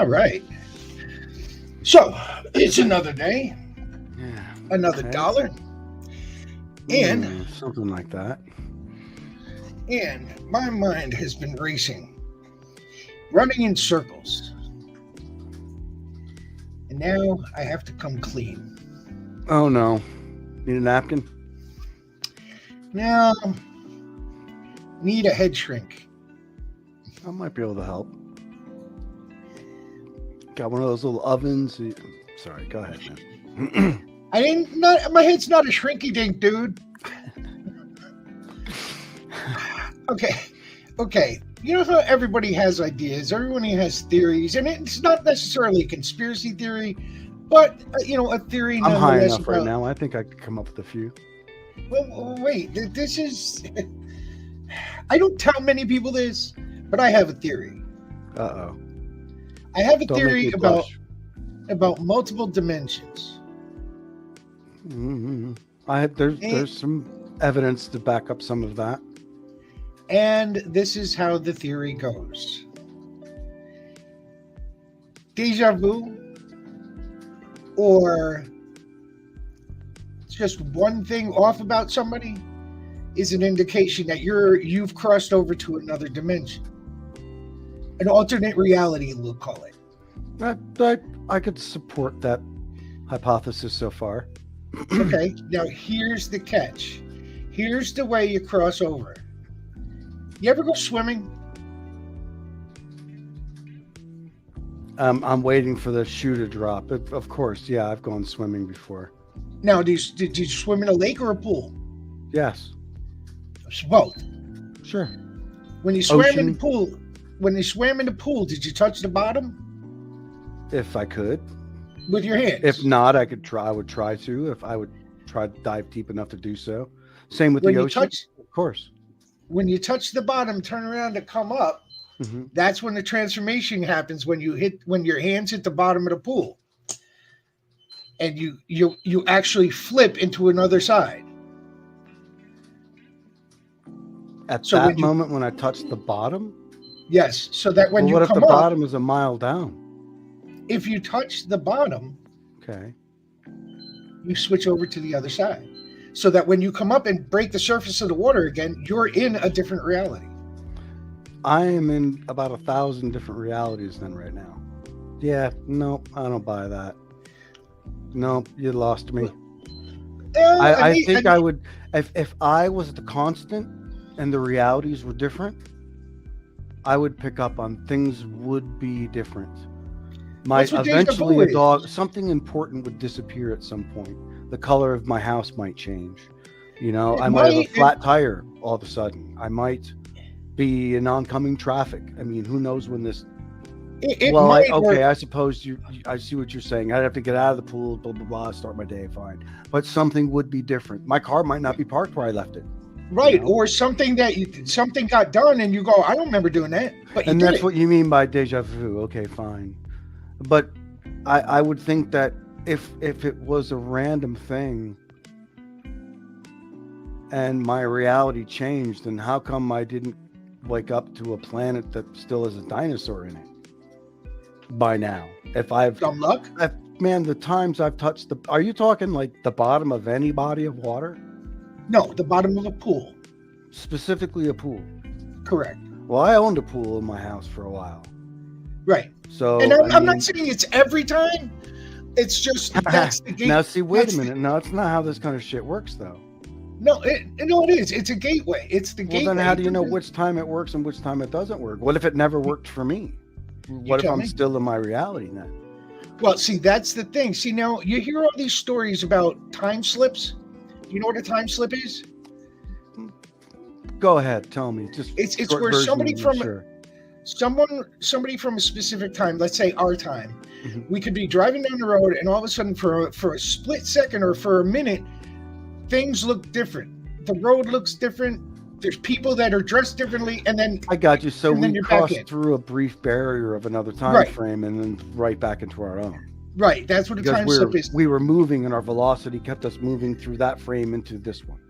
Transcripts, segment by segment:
All right. So it's another day, Yeah. another Okay. dollar, and Something like that. my mind has been racing, running in circles, and now I have to come clean. Oh no. Need a napkin? Now, need a head shrink. I might be able to help. Got one of those little ovens. Sorry, go ahead, man. I ain't not. My head's not a shrinky dink, dude. Okay. You know how everybody has ideas, everybody has theories, and it's not necessarily a conspiracy theory, but a theory. I'm high nonetheless enough right now. I think I could come up with a few. Well, wait. This is. I don't tell many people this, but I have a theory. Uh-oh. I have a Don't theory make me blush. about multiple dimensions. Mm-hmm. There's some evidence to back up some of that. And this is how the theory goes. Deja vu, or just one thing off about somebody, is an indication that you've crossed over to another dimension. An alternate reality, we'll call it. I could support that hypothesis so far. Okay, now here's the catch. Here's the way you cross over. You ever go swimming? I'm waiting for the shoe to drop. Of course, yeah, I've gone swimming before. Now, did you swim in a lake or a pool? Yes. Both. Sure. When you swam Ocean. in the pool, did you touch the bottom If I could. with your hands? If not, I would try to. If I would try to dive deep enough to do so. Same with the ocean. Of course. When you touch the bottom, turn around to come up. Mm-hmm. That's when the transformation happens. When your hands hit the bottom of the pool, and you actually flip into another side. At So that moment when I touch the bottom? Yes. So that when you what come if the up, bottom is a mile down? if you touch the bottom, Okay. you switch over to the other side. So that when you come up and break the surface of the water again, you're in a different reality. I am in about 1,000 different realities then right now. Yeah, no, I don't buy that. No, you lost me. I think I would, if I was the constant and the realities were different, I would pick up on things would be different. Eventually something important would disappear at some point. The color of my house might change. I might have a flat tire all of a sudden. I might be in oncoming traffic. I mean, who knows when this... I suppose I see what you're saying. I'd have to get out of the pool, blah, blah, blah, start my day, fine. But something would be different. My car might not be parked where I left it. Right, or something something got done and you go, I don't remember doing that. But and that's what you mean by deja vu. Okay, fine. But I would think that if it was a random thing and my reality changed, then how come I didn't wake up to a planet that still has a dinosaur in it by now? Dumb luck? Man, the times I've touched are you talking like the bottom of any body of water? No, the bottom of a pool. Specifically a pool. Correct. Well, I owned a pool in my house for a while. Right. So, and I'm not saying it's every time. It's just that's the gate. Now, see, wait a minute. No, it's not how this kind of shit works, though. No, it is. It's a gateway. It's the gateway. Well, then how do you know which time it works and which time it doesn't work? What if it never worked for me? What if I'm still in my reality then? Well, see, that's the thing. See, now you hear all these stories about time slips. Do you know what a time slip is? Go ahead, tell me. Just it's where somebody from a specific time, let's say our time, we could be driving down the road and all of a sudden for a split second or for a minute, things look different. The road looks different. There's people that are dressed differently, and then I got you. So we crossed through a brief barrier of another time frame and then right back into our own. Right, that's what a time slip is. We were moving and our velocity kept us moving through that frame into this one.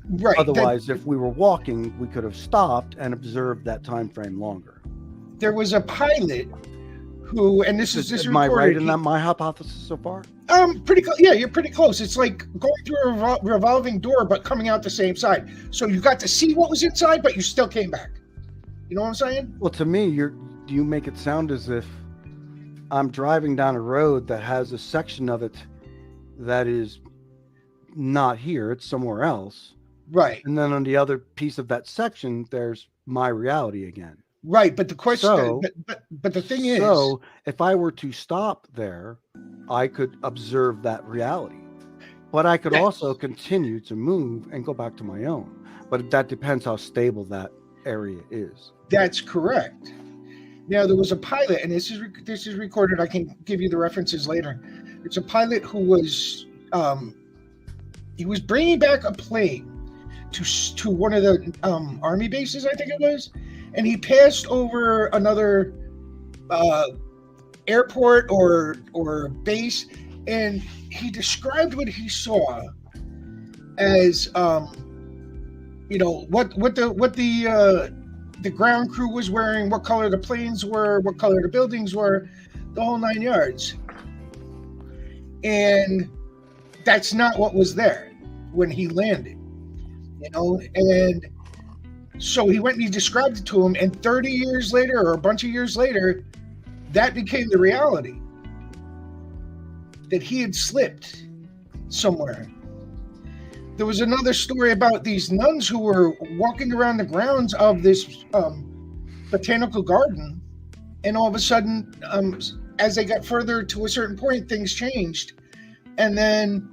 Right. Otherwise, if we were walking, we could have stopped and observed that time frame longer. There was a pilot who, and this is Am I right recorded. in that my hypothesis so far? Pretty close. Yeah, you're pretty close. It's like going through a revolving door, but coming out the same side. So you got to see what was inside, but you still came back. You know what I'm saying? Well, to me, you make it sound as if I'm driving down a road that has a section of it that is not here; it's somewhere else. Right. And then on the other piece of that section, there's my reality again. Right, but the question, So, but the thing is, so if I were to stop there, I could observe that reality, but I could also continue to move and go back to my own. But that depends how stable that area is. That's correct. Now there was a pilot, and this is recorded. I can give you the references later. It's a pilot who was he was bringing back a plane to one of the army bases, I think it was, and he passed over another airport or base, and he described what he saw as what the ground crew was wearing, what color the planes were, what color the buildings were, the whole 9 yards. And that's not what was there when he landed, and so he went and he described it to him, and 30 years later, or a bunch of years later, that became the reality, that he had slipped somewhere. There was another story about these nuns who were walking around the grounds of this botanical garden, and all of a sudden, as they got further to a certain point, things changed, and then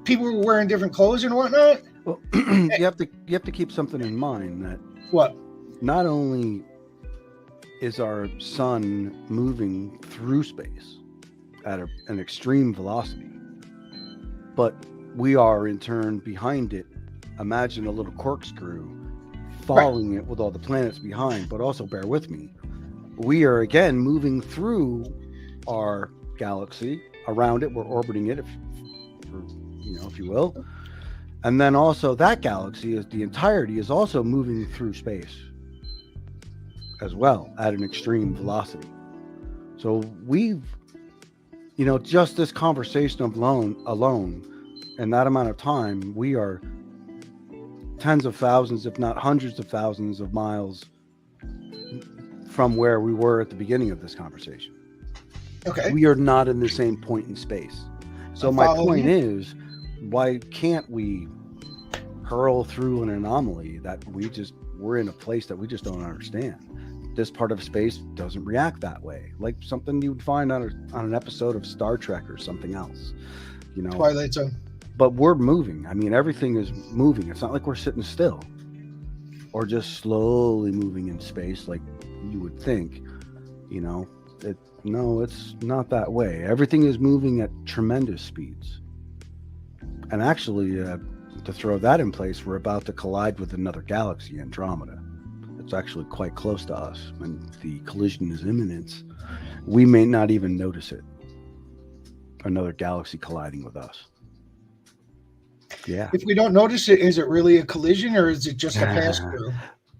people were wearing different clothes and whatnot. Well, you have to keep something in mind that what? Not only is our sun moving through space at an extreme velocity, but we are in turn behind it. Imagine a little corkscrew following it with all the planets behind, but also bear with me. We are again moving through our galaxy around it. We're orbiting it, if you will. And then also that galaxy the entirety is also moving through space as well at an extreme velocity. So we've, just this conversation alone, in that amount of time, we are tens of thousands, if not hundreds of thousands of miles from where we were at the beginning of this conversation. Okay. We are not in the same point in space. So my point is, why can't we hurl through an anomaly that we're in a place that we just don't understand? This part of space doesn't react that way, like something you would find on an episode of Star Trek or something else, Twilight Zone. But we're moving. I mean, everything is moving. It's not like we're sitting still or just slowly moving in space like you would think. No, it's not that way. Everything is moving at tremendous speeds. And actually, to throw that in place, we're about to collide with another galaxy, Andromeda. It's actually quite close to us, and the collision is imminent. We may not even notice it. Another galaxy colliding with us. Yeah. If we don't notice it, is it really a collision, or is it just a pass-through?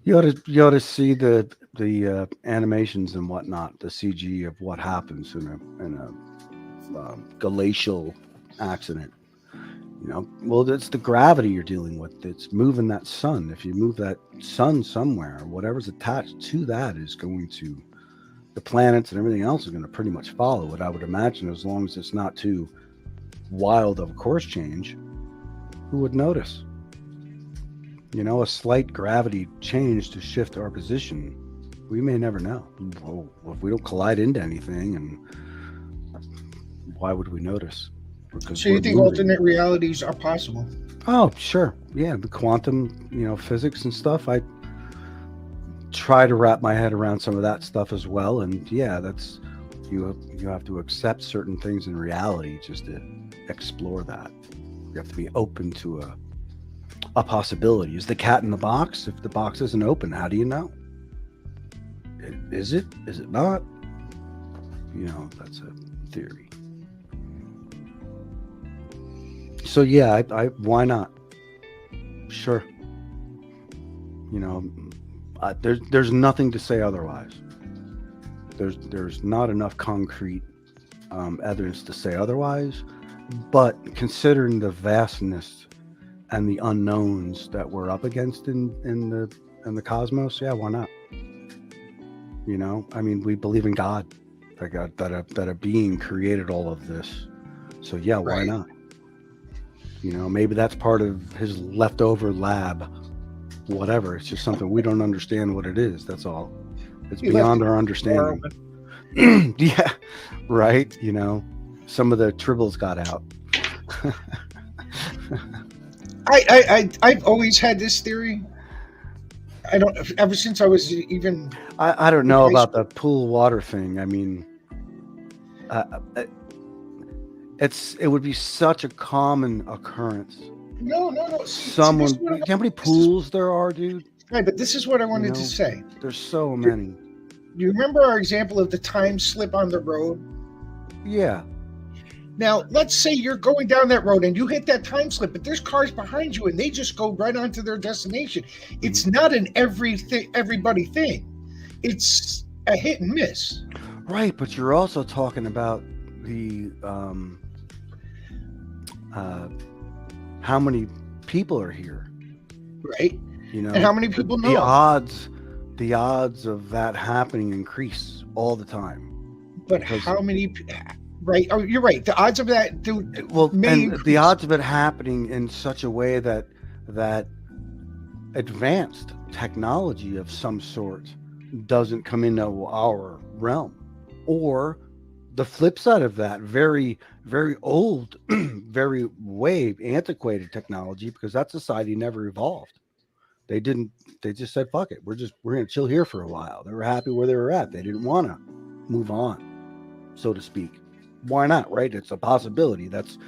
You ought to see the animations and whatnot, the CG of what happens in a glacial accident. Well, it's the gravity you're dealing with. It's moving that sun. If you move that sun somewhere, whatever's attached to that is going to, the planets and everything else is going to pretty much follow it, I would imagine, as long as it's not too wild of a course change. Who would notice? A slight gravity change to shift our position, we may never know. Well, if we don't collide into anything, and why would we notice? Because so you think alternate realities are possible? Oh, sure. Yeah, the quantum, physics and stuff. I try to wrap my head around some of that stuff as well. And yeah, that's you have to accept certain things in reality just to explore that. You have to be open to a possibility. Is the cat in the box? If the box isn't open, how do you know? Is it? Is it not? That's a theory. So yeah, I why not? Sure. There's nothing to say otherwise. there's not enough concrete evidence to say otherwise. But considering the vastness and the unknowns that we're up against in the cosmos, yeah, why not? You know, I mean, we believe in God, that a being created all of this. So yeah, why Right. not? You know, maybe that's part of his leftover lab, whatever. It's just something we don't understand what it is. That's all. It's He left beyond the our door understanding. open. Yeah, right. You know, some of the tribbles got out. I've always had this theory. I don't ever since I was even I don't in know high about school. the pool water thing. I mean, uh, uh, it would be such a common occurrence. No. See, Someone, you know how many this is pools there are, dude? right, but this is what I You wanted to know, say. there's so Do many. you remember our example of the time slip on the road? Yeah, Now, let's say you're going down that road and you hit that time slip, but there's cars behind you and they just go right on to their destination. It's not an everybody thing. It's a hit and miss, right. But you're also talking about the how many people are here. right? You know, And how many people the know? odds of that happening increase all the time. But Because how many? Right? Oh, you're right. The odds of that may and increase. the odds of it happening in such a way that advanced technology of some sort doesn't come into our realm, or the flip side of that, very very old, very way antiquated technology, because that society never evolved. They didn't. They just said, "Fuck it, we're gonna chill here for a while." They were happy where they were at. They didn't want to move on, so to speak. Why not? Right? It's a possibility. That's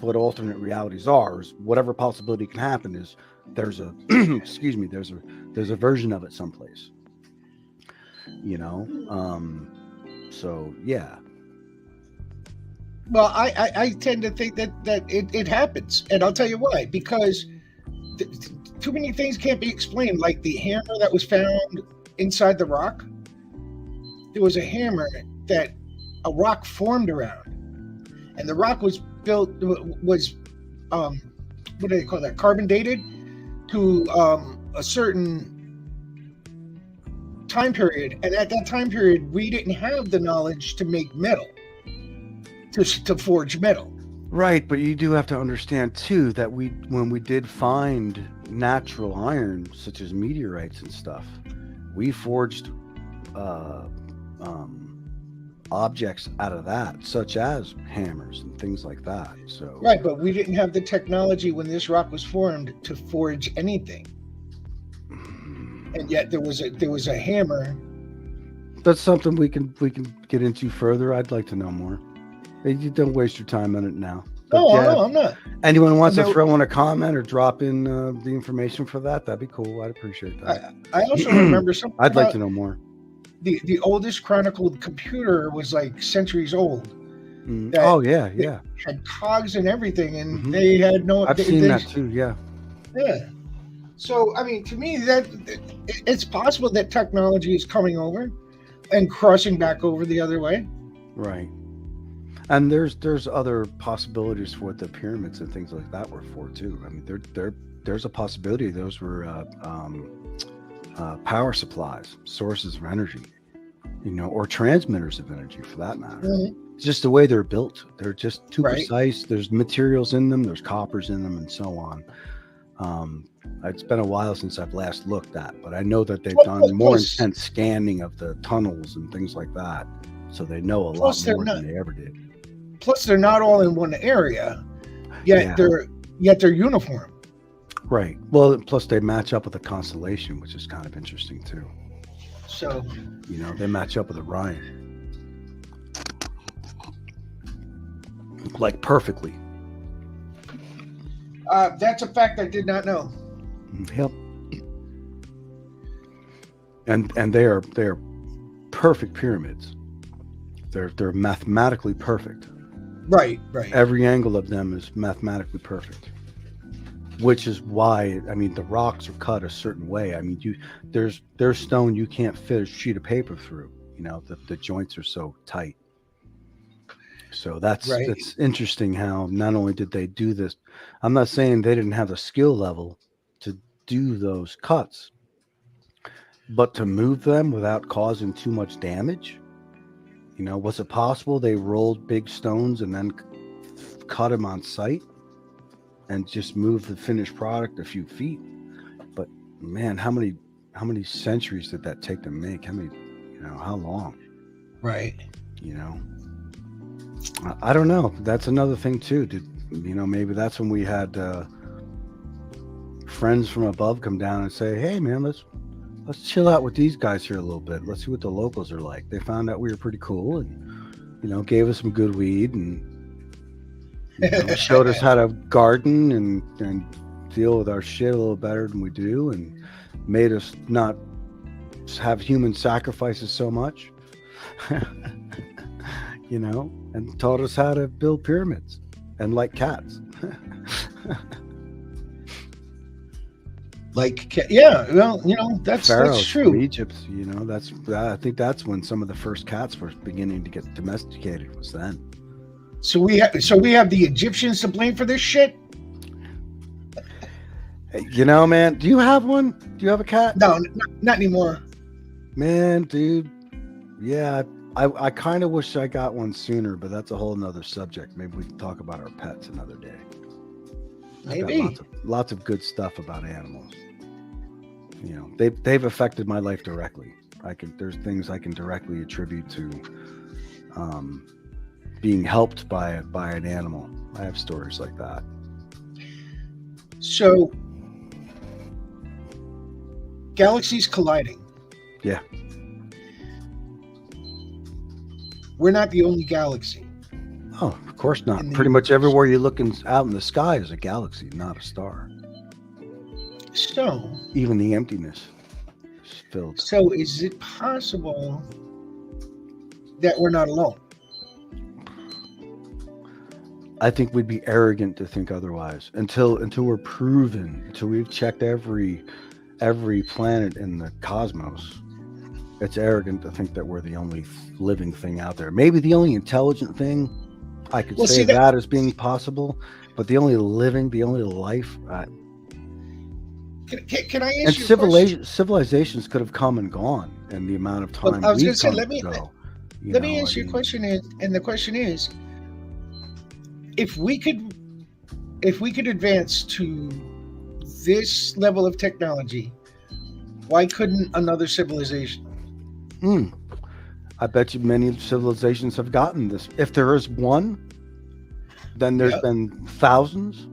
what alternate realities are. Is whatever possibility can happen is there's a excuse me. There's a version of it someplace. You know. So yeah. Well, I tend to think that it happens, and I'll tell you why. Because too many things can't be explained. Like the hammer that was found inside the rock. There was a hammer that a rock formed around, and the rock was built was what do they call that? Carbon dated to a certain time period, and at that time period, we didn't have the knowledge to make metal, to forge metal. Right, but you do have to understand too that when we did find natural iron, such as meteorites and stuff, we forged objects out of that, such as hammers and things like that. So Right, but we didn't have the technology when this rock was formed to forge anything, and yet there was a hammer. that's something we can get into further. I'd like to know more. Hey, you don't waste your time on it now. But No, yeah, no, I'm not. anyone wants to No, throw in a comment or drop in the information for that, that'd be cool. I'd appreciate that. I also remember something I'd like about to know more. the oldest chronicled computer was like centuries old. Mm. That Oh yeah, it yeah. had cogs and everything, and Mhm. they had no. I've seen that too. Yeah. Yeah. So I mean, to me, it's possible that technology is coming over and crossing back over the other way. Right. And there's other possibilities for what the pyramids and things like that were for too. I mean, there's a possibility those were power supplies, sources of energy, you know, or transmitters of energy for that matter. Mhm. It's just the way they're built. They're just too Right. precise. There's materials in them. There's coppers in them, and so on. It's been a while since I've last looked at, but I know that they've done more intense scanning of the tunnels and things like that, so they know a lot Plus, more than they ever did. Plus, they're not all in one area, yet Yeah. they're uniform. Right. Well, plus they match up with a constellation, which is kind of interesting too. So You know, they match up with Orion, like perfectly. that's a fact I did not know. Yep. And they are perfect pyramids. They're mathematically perfect. Right. Every angle of them is mathematically perfect, which is why, I mean, the rocks are cut a certain way. I mean, there's stone you can't fit a sheet of paper through. You know, the joints are so tight. So that's Right. it's interesting how not only did they do this, I'm not saying they didn't have the skill level to do those cuts, but to move them without causing too much damage. You know, was it possible they rolled big stones and then cut them on site and just move the finished product a few feet? But man, how many centuries did that take to make? How many, you know, how long? Right. You know, I don't know. That's another thing too. Did you know? Maybe that's when we had friends from above come down and say, "Hey, man, let's chill out with these guys here a little bit. Let's see what the locals are like." They found out we were pretty cool, and you know, gave us some good weed, and you know, showed us how to garden and deal with our shit a little better than we do, and made us not have human sacrifices so much. You know, and taught us how to build pyramids and like cats. Yeah, well, you know, that's Pharaohs true. from Egypt, you know, I think that's when some of the first cats were beginning to get domesticated, was then. So we have the Egyptians to blame for this shit. Hey, you know, man, do you have one? Do you have a cat? No, not anymore. Man, dude, yeah, I kind of wish I got one sooner, but that's a whole nother subject. Maybe we can talk about our pets another day. Maybe. Lots of good stuff about animals. You know, they've affected my life directly. There's things I can directly attribute to being helped by an animal. I have stories like that. So galaxies colliding. Yeah. We're not the only galaxy. Oh, of course not. In the Pretty much universe. everywhere you look out in the sky is a galaxy, not a star. So Even the emptiness is filled. So is it possible that we're not alone? I think we'd be arrogant to think otherwise until we're proven, until we've checked every planet in the cosmos. It's arrogant to think that we're the only living thing out there. Maybe the only intelligent thing, I could say that as being possible, but the only life. Can I And ask you a question? civilizations could have come and gone in the amount of time I was going we've to say, come let and go. me ask you a question, and the question is, if we could advance to this level of technology, why couldn't another civilization? I bet you many civilizations have gotten this. If there is one, then there's been thousands,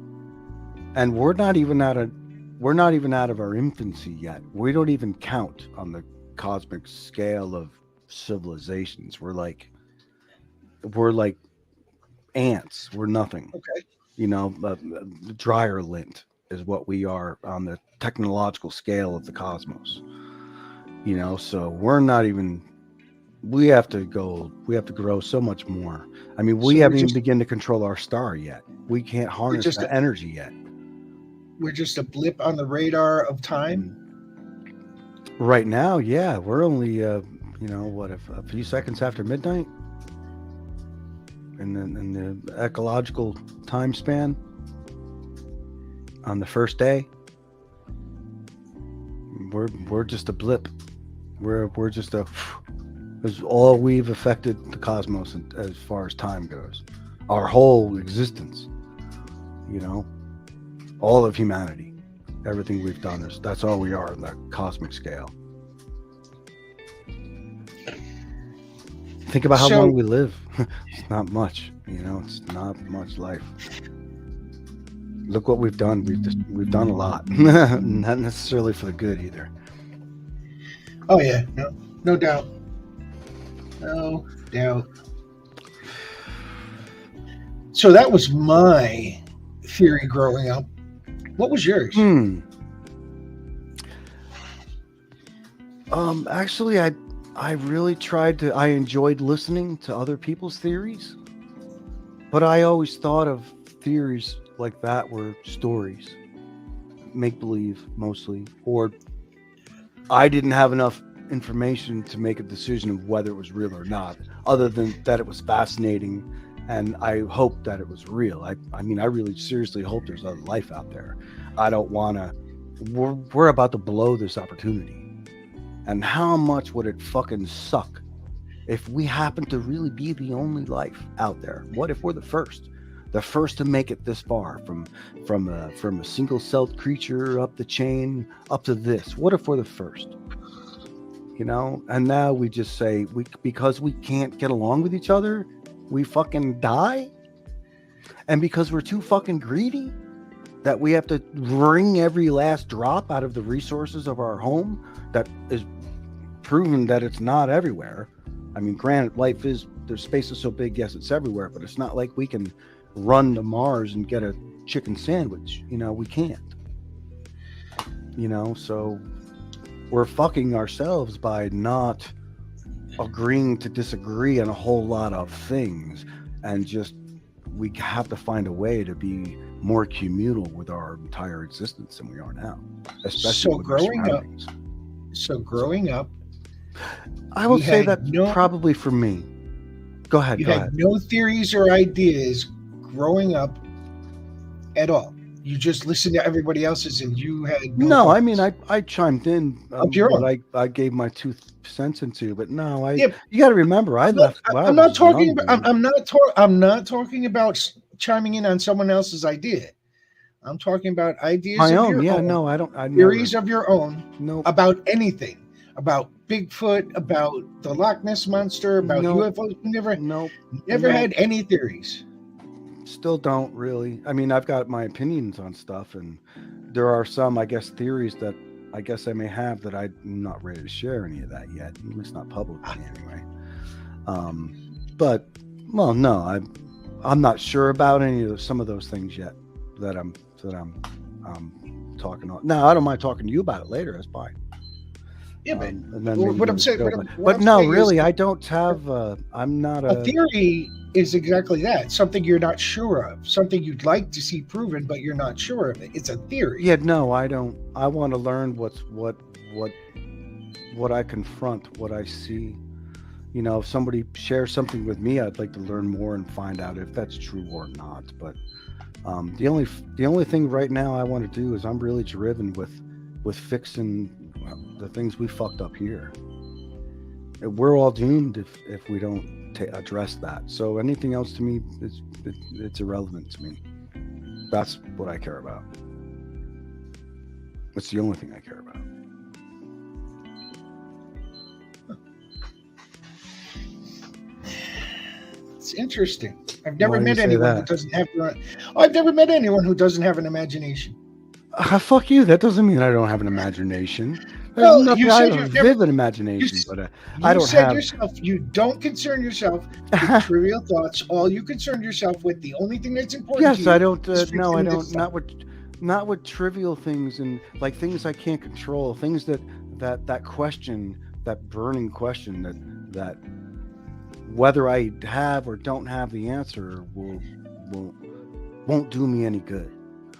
and we're not even out of our infancy yet. We don't even count on the cosmic scale of civilizations. We're like ants. We're nothing. Okay. You know, dryer lint is what we are on the technological scale of the cosmos. You know, so we're not even. We have to grow so much more. I mean, we haven't even begun to control our star yet. We can't harness that energy yet. We're just a blip on the radar of time. Right now, yeah, we're only a few seconds after midnight, and then in the ecological time span on the first day, we're just a blip. We're just a. Is all we've affected the cosmos as far as time goes. Our whole existence, you know, all of humanity, everything we've done that's all we are on the cosmic scale. Think about how long we live. It's not much, you know, it's not much life. Look what we've done. We've done a lot. Not necessarily for the good either. Oh yeah, no doubt. No doubt. So that was my theory growing up. What was yours? Actually, I really I enjoyed listening to other people's theories, but I always thought of theories like that were stories, make believe mostly, or I didn't have enough information to make a decision of whether it was real or not, other than that it was fascinating, and I hope that it was real. I mean, I really seriously hope there's other life out there. I don't want to. We're about to blow this opportunity, and how much would it fucking suck if we happen to really be the only life out there? What if we're the first to make it this far, from a single-celled creature up the chain up to this? What if we're the first? You know, and now we just say because we can't get along with each other, we fucking die, and because we're too fucking greedy, that we have to wring every last drop out of the resources of our home. That is proven that it's not everywhere. I mean, granted, there's space is so big, yes, it's everywhere, but it's not like we can run to Mars and get a chicken sandwich. You know, we can't. You know, so we're fucking ourselves by not agreeing to disagree on a whole lot of things, and just we have to find a way to be more communal with our entire existence than we are now, especially with our surroundings. So growing up, I will say that probably for me. Go ahead. You had no theories or ideas growing up at all. You just listened to everybody else's, and you had no. I mean, I chimed in what I gave my 2 cents into, but no, you got to remember, I'm not talking about chiming in on someone else's idea. I'm talking about ideas my of own. your own. No, I don't. Theories of your own. No. About anything. About Bigfoot. About the Loch Ness monster. About UFOs. Never had any theories. Still don't really. I mean, I've got my opinions on stuff, and there are some, I guess, theories that I guess I may have that I'm not ready to share any of that yet, at least not publicly anyway. But well, no, I'm not sure about some of those things yet that I'm talking on. No, I don't mind talking to you about it later. That's fine. Yeah, but what I'm saying, but no, really, I don't have. I'm not a theory. Is exactly that, something you're not sure of, something you'd like to see proven, but you're not sure of it. It's a theory. Yeah, no, I don't. I want to learn what I confront, what I see. You know, if somebody shares something with me, I'd like to learn more and find out if that's true or not. But the only thing right now I want to do is I'm really driven with fixing the things we fucked up here. We're all doomed if we don't address that. So anything else to me, it's irrelevant to me. That's what I care about. That's the only thing I care about. It's interesting. I've never met anyone who doesn't have. I've never met anyone who doesn't have an imagination. Fuck you. That doesn't mean I don't have an imagination. Well, you said I have a vivid imagination, but I don't have. Yourself, you don't concern yourself with trivial thoughts. All you concern yourself with, the only thing that's important. Yes, I don't. No, I don't. Not with trivial things and like things I can't control. Things that question, that burning question, that whether I have or don't have the answer won't do me any good,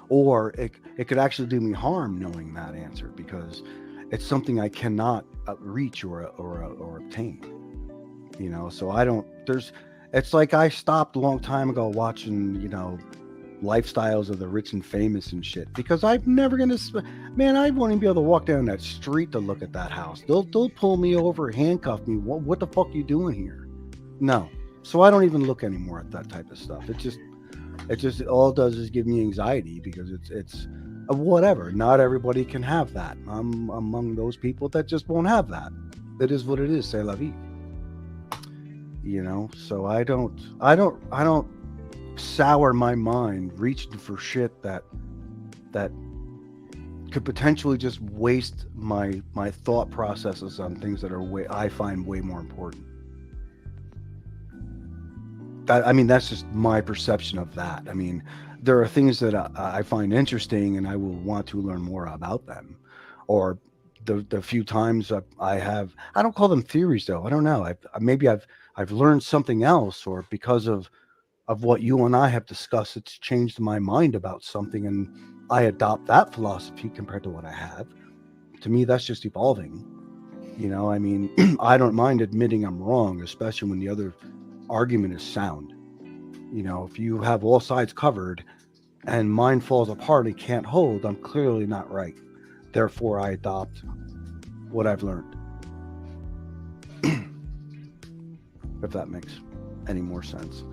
or it could actually do me harm knowing that answer, because it's something I cannot reach or obtain, you know. So I don't. It's like I stopped a long time ago watching, you know, lifestyles of the rich and famous and shit, because I'm never gonna. Man, I won't even be able to walk down that street to look at that house. They'll pull me over, handcuff me. What the fuck are you doing here? No. So I don't even look anymore at that type of stuff. It just all it does is give me anxiety, because it's whatever. Not everybody can have that. I'm among those people that just won't have that. It is what it is. C'est la vie. You know. So I don't sour my mind reaching for shit that could potentially just waste my thought processes on things that are I find way more important. I mean, that's just my perception of that. I mean, there are things that I find interesting, and I will want to learn more about them. Or the few times I don't call them theories though. I don't know. Maybe I've learned something else, or because of what you and I have discussed, it's changed my mind about something, and I adopt that philosophy compared to what I have. To me, that's just evolving. You know, I mean, I don't mind admitting I'm wrong, especially when the other argument is sound. You know, if you have all sides covered and mine falls apart and can't hold, I'm clearly not right. Therefore, I adopt what I've learned. If that makes any more sense.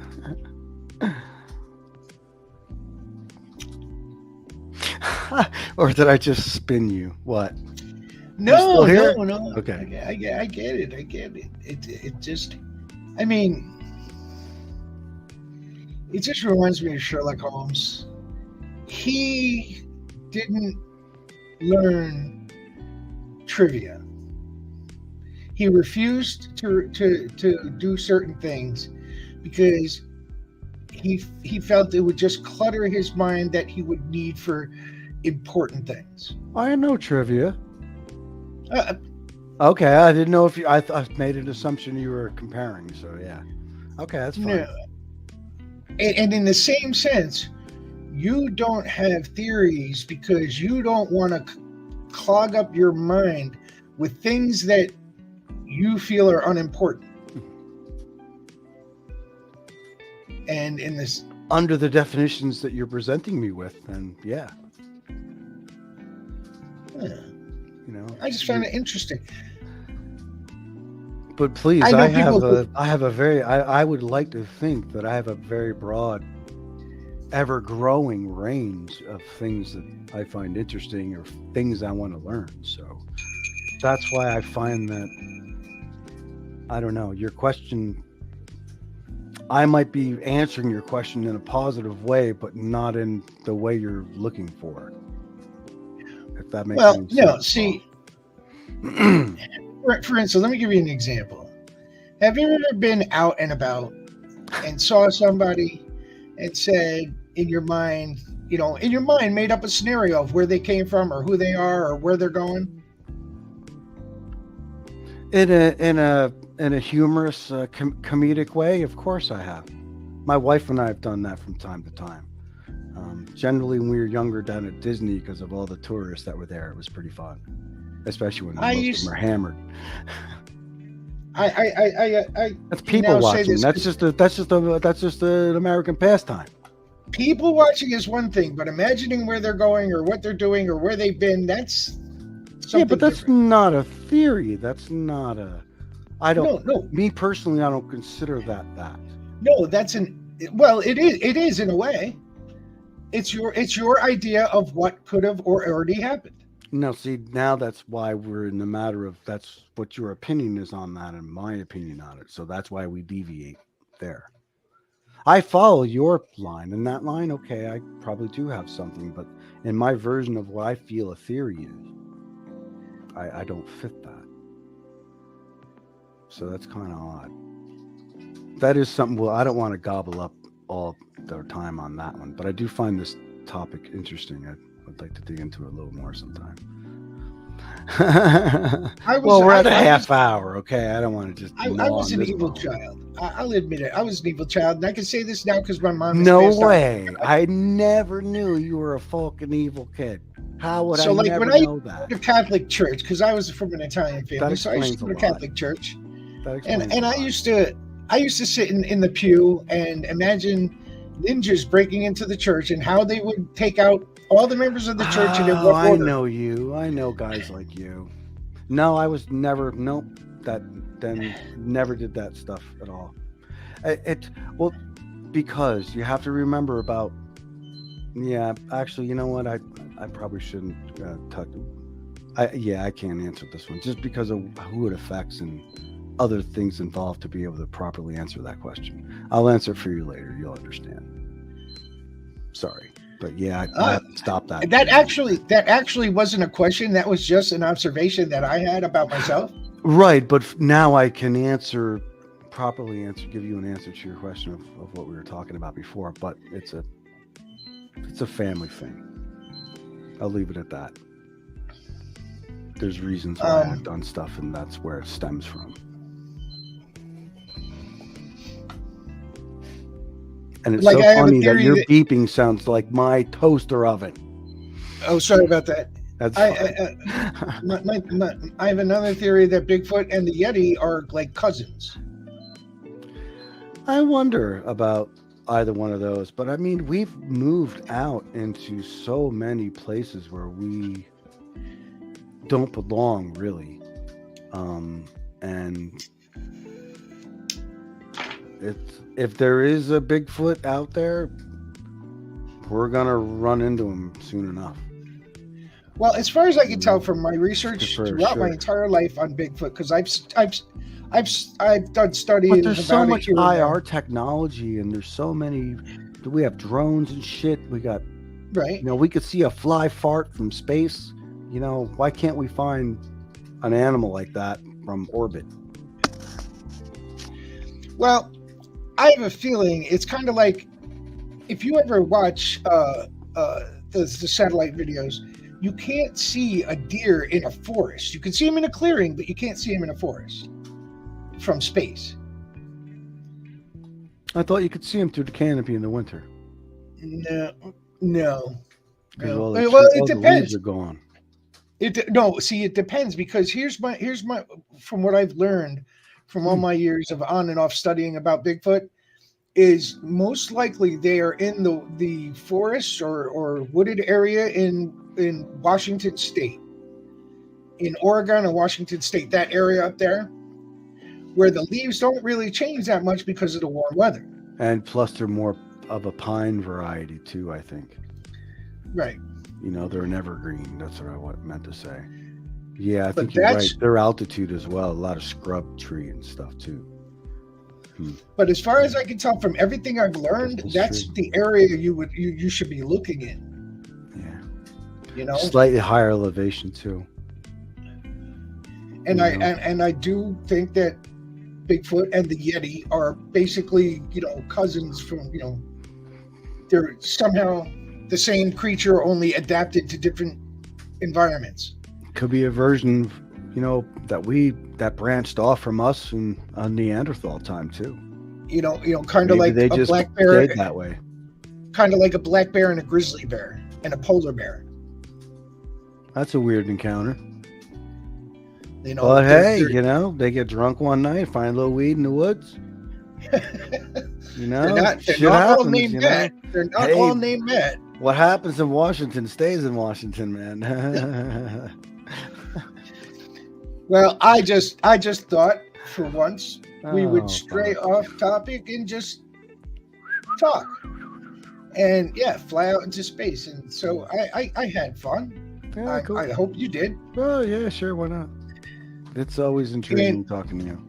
Or did I just spin you? What? No. Okay. I get it. It just, I mean, it just reminds me of Sherlock Holmes. He didn't learn trivia. He refused to do certain things because he felt it would just clutter his mind that he would need for important things. I know trivia. Okay, I didn't know if you. I made an assumption you were comparing. So yeah. Okay, that's fine. No. And in the same sense, you don't have theories because you don't want to clog up your mind with things that you feel are unimportant. And in this, under the definitions that you're presenting me with, then yeah. You know, I just find it interesting. But please, I would like to think that I have a very broad, ever-growing range of things that I find interesting or things I want to learn. So that's why I find that, I don't know, your question, I might be answering your question in a positive way, but not in the way you're looking for. If that makes any sense. No, see, for instance, let me give you an example. Have you ever been out and about and saw somebody and said in your mind, made up a scenario of where they came from or who they are or where they're going? In a humorous, comedic way, of course I have. My wife and I have done that from time to time. Generally, when we were younger down at Disney, because of all the tourists that were there, it was pretty fun, especially when most of them are hammered. That's people watching. That's just an American pastime. People watching is one thing, but imagining where they're going or what they're doing or where they've been, that's something. Yeah, but that's different. not a theory. That's not a. I don't. No. Me personally, I don't consider that. No, that's well, it is. It is in a way. It's your idea of what could have or already happened. No, see, now that's why we're in the matter of that's what your opinion is on that and my opinion on it. So that's why we deviate there. I follow your line, and that line, okay, I probably do have something, but in my version of what I feel a theory is, I don't fit that. So that's kind of odd. That is something, well, I don't want to gobble up all their time on that one, but I do find this topic interesting. I'd like to dig into it a little more sometime. We're at a half hour, okay? I don't want to just. I was an evil child. I'll admit it. I was an evil child, and I can say this now because my mom is no way. I never knew you were a fucking evil kid. How would I never know that? So, like, when I went to Catholic church, because I was from an Italian family, so I used to go to Catholic church, and I used to sit in the pew and imagine ninjas breaking into the church and how they would take out all the members of the church in what order. I know you. I know guys like you. No, I was never. Nope. Never did that stuff at all. Because you have to remember about. Yeah, actually, you know what? I probably shouldn't touch. I can't answer this one just because of who it affects and other things involved to be able to properly answer that question. I'll answer for you later. You'll understand. Sorry. But yeah, I have to stop that. That actually wasn't a question. That was just an observation that I had about myself. Right, but now I can give you an answer to your question of what we were talking about before. But it's a family thing. I'll leave it at that. There's reasons why I've done stuff, and that's where it stems from. And it's so funny that your beeping sounds like my toaster oven. Oh, sorry about that. That's I fine. I have another theory that Bigfoot and the Yeti are like cousins. I wonder about either one of those, but I mean, we've moved out into so many places where we don't belong, really. And if there is a Bigfoot out there, we're gonna run into him soon enough. Well, as far as I can tell from my research For throughout my sure. entire life on Bigfoot, because I've done But studies there's so about it much here and IR there, technology, and there's so many. We have drones and shit. We got, right? we could see a fly fart from space. Why can't we find an animal like that from orbit? Well, I have a feeling it's kind of like if you ever watch the satellite videos, you can't see a deer in a forest. You can see him in a clearing, but you can't see him in a forest from space. I thought you could see him through the canopy in the winter No, no, because no. all Well, it all the leaves depends. are gone. No, see, it depends because here's my from what I've learned from all Hmm. my years of on and off studying about Bigfoot is most likely they are in the forest or wooded area in Washington State, in Oregon and Washington State, that area up there where the leaves don't really change that much because of the warm weather. And plus, they're more of a pine variety too. I think. Right. They're an evergreen. That's what meant to say. Yeah, I But think you're right. that's Their altitude as well. A lot of scrub tree and stuff too. but as far as I can tell from everything I've learned, That's that's true. the area you should be looking in. Yeah. You know, Slightly higher elevation too. and I do think that Bigfoot and the Yeti are basically cousins from they're somehow the same creature only adapted to different environments. Could be a version, that branched off from us in a Neanderthal time too. Kind of Maybe like they a just black bear, stayed that way. kind of like a black bear and a grizzly bear and a polar bear. That's a weird encounter. they're- But hey, they're- they get drunk one night, find a little weed in the woods. they're Shit not all happens. named Matt. They're not Hey, all named Matt. what happens in Washington stays in Washington, man. Well, I just thought for once we would Oh, stray fuck. off topic and just talk and fly out into space. And so I had fun. Yeah, cool. I hope you did. Oh, yeah, sure, why not? It's always intriguing talking to you.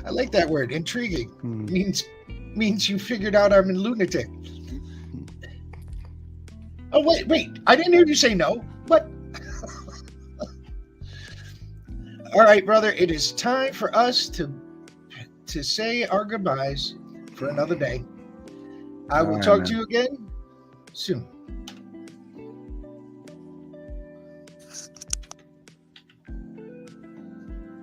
I like that word, intriguing. Hmm. Means you figured out I'm a lunatic. Oh wait! I didn't hear you say no. What? All right, brother. It is time for us to say our goodbyes for another day. I will All right, talk man. to you again soon.